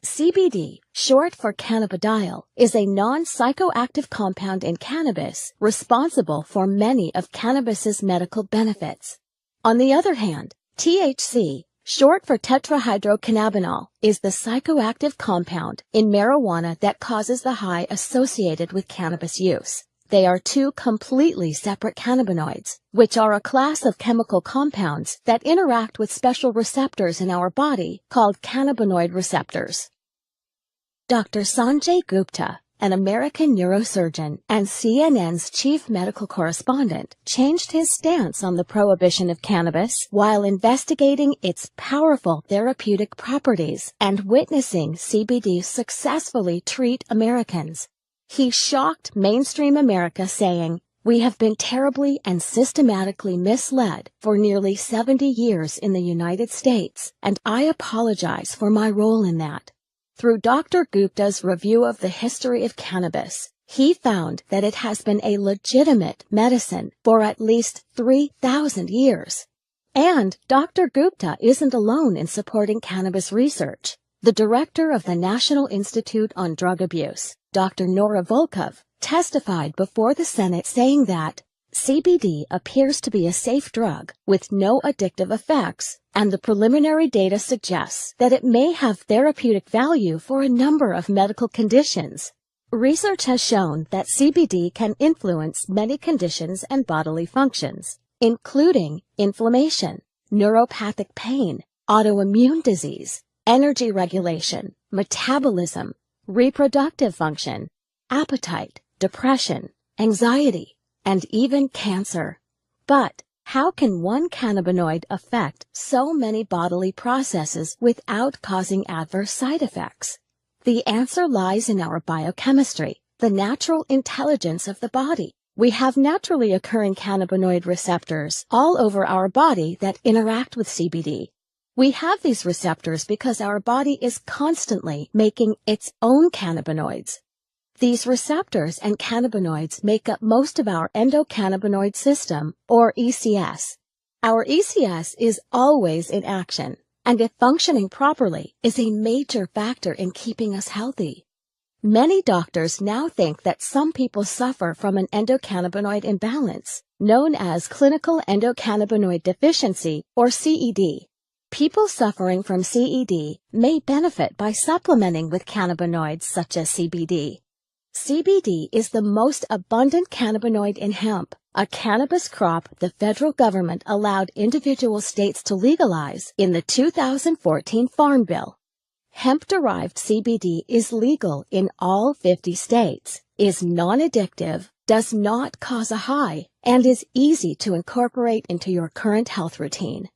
CBD, short for cannabidiol, is a non-psychoactive compound in cannabis responsible for many of cannabis's medical benefits. On the other hand, THC, short for tetrahydrocannabinol, is the psychoactive compound in marijuana that causes the high associated with cannabis use. They are two completely separate cannabinoids, which are a class of chemical compounds that interact with special receptors in our body called cannabinoid receptors. Dr. Sanjay Gupta, an American neurosurgeon and CNN's chief medical correspondent, changed his stance on the prohibition of cannabis while investigating its powerful therapeutic properties and witnessing CBD successfully treat Americans. He shocked mainstream America, saying, "We have been terribly and systematically misled for nearly 70 years in the United States, and I apologize for my role in that." Through Dr. Gupta's review of the history of cannabis, he found that it has been a legitimate medicine for at least 3,000 years. And Dr. Gupta isn't alone in supporting cannabis research. The director of the National Institute on Drug Abuse, Dr. Nora Volkov, testified before the Senate saying that CBD appears to be a safe drug with no addictive effects, and the preliminary data suggests that it may have therapeutic value for a number of medical conditions. Research has shown that CBD can influence many conditions and bodily functions, including inflammation, neuropathic pain, autoimmune disease, energy regulation, metabolism, reproductive function, appetite, depression, anxiety, and even cancer. But how can one cannabinoid affect so many bodily processes without causing adverse side effects? The answer lies in our biochemistry, the natural intelligence of the body. We have naturally occurring cannabinoid receptors all over our body that interact with CBD. We have these receptors because our body is constantly making its own cannabinoids. These receptors and cannabinoids make up most of our endocannabinoid system, or ECS. Our ECS is always in action, and if functioning properly, is a major factor in keeping us healthy. Many doctors now think that some people suffer from an endocannabinoid imbalance, known as clinical endocannabinoid deficiency, or CED. People suffering from CED may benefit by supplementing with cannabinoids such as CBD. CBD is the most abundant cannabinoid in hemp, a cannabis crop the federal government allowed individual states to legalize in the 2014 Farm Bill. Hemp-derived CBD is legal in all 50 states, is non-addictive, does not cause a high, and is easy to incorporate into your current health routine.